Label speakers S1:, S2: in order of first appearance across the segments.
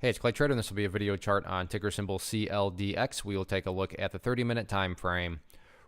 S1: Hey, it's Clay Trader, and this will be a video chart on ticker symbol CLDX. We will take a look at the 30-minute time frame.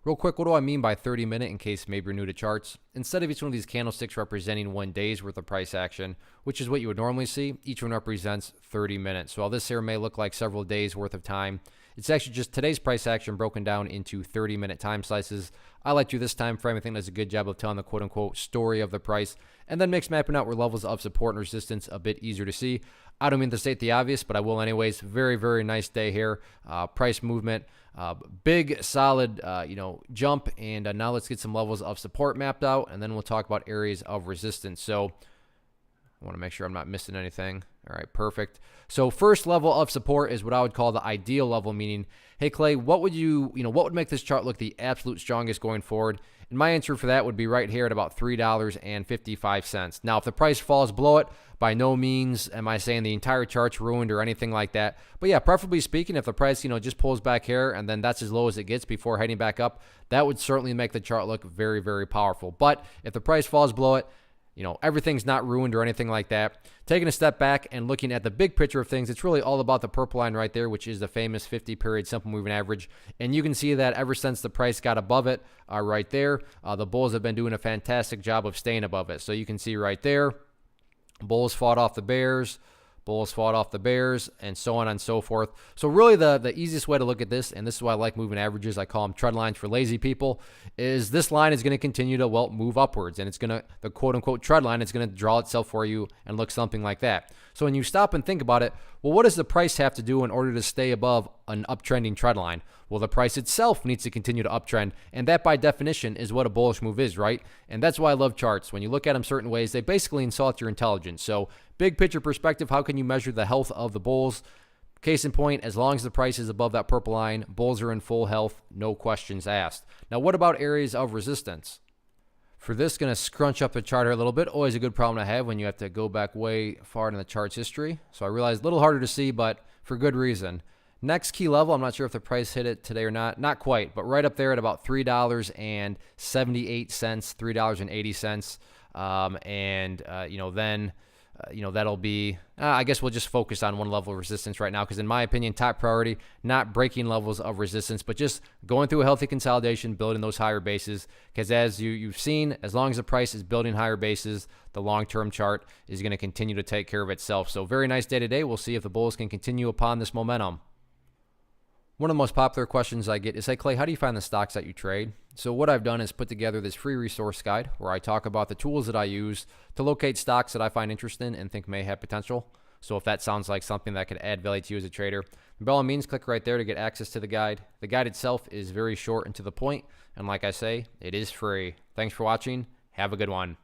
S1: Real quick, what do I mean by 30-minute in case maybe you're new to charts? Instead of each one of these candlesticks representing 1 day's worth of price action, which is what you would normally see, each one represents 30 minutes. So while this here may look like several days worth of time, it's actually just today's price action broken down into 30-minute time slices. I like to do this time frame. I think does a good job of telling the quote-unquote story of the price, and then makes mapping out where levels of support and resistance a bit easier to see. I don't mean to state the obvious, but I will anyways. Very, very nice day here. Price movement, big, solid, jump. And now let's get some levels of support mapped out, and then we'll talk about areas of resistance. So I want to make sure I'm not missing anything. All right, perfect. So first level of support is what I would call the ideal level, meaning, hey, Clay, what would what would make this chart look the absolute strongest going forward? And my answer for that would be right here at about $3.55. Now, if the price falls below it, by no means am I saying the entire chart's ruined or anything like that. But yeah, preferably speaking, if the price, just pulls back here and then that's as low as it gets before heading back up, that would certainly make the chart look very, very powerful. But if the price falls below it, everything's not ruined or anything like that. Taking a step back and looking at the big picture of things, it's really all about the purple line right there, which is the famous 50-period simple moving average. And you can see that ever since the price got above it, right there, the bulls have been doing a fantastic job of staying above it. So you can see right there, bulls fought off the bears, bulls fought off the bears, and so on and so forth. So really the easiest way to look at this, and this is why I like moving averages, I call them trend lines for lazy people, is this line is going to continue to, move upwards. And it's going to, the quote-unquote trend line, is going to draw itself for you and look something like that. So when you stop and think about it, well, what does the price have to do in order to stay above an uptrending trend line? Well, the price itself needs to continue to uptrend, and that by definition is what a bullish move is, right? And that's why I love charts. When you look at them certain ways, they basically insult your intelligence. So big picture perspective, how can you measure the health of the bulls? Case in point, as long as the price is above that purple line, bulls are in full health, no questions asked. Now, what about areas of resistance? For this, going to scrunch up the chart here a little bit. Always a good problem to have when you have to go back way far in the chart's history. So I realize a little harder to see, but for good reason. Next key level, I'm not sure if the price hit it today or not. Not quite, but right up there at about $3.78, $3.80. That'll be, I guess we'll just focus on one level of resistance right now, because in my opinion, top priority, not breaking levels of resistance, but just going through a healthy consolidation, building those higher bases, because as you've seen, as long as the price is building higher bases, the long-term chart is going to continue to take care of itself. So very nice day today. We'll see if the bulls can continue upon this momentum. One of the most popular questions I get is, hey, Clay, how do you find the stocks that you trade? So what I've done is put together this free resource guide where I talk about the tools that I use to locate stocks that I find interesting and think may have potential. So if that sounds like something that could add value to you as a trader, by all means, click right there to get access to the guide. The guide itself is very short and to the point, and like I say, it is free. Thanks for watching. Have a good one.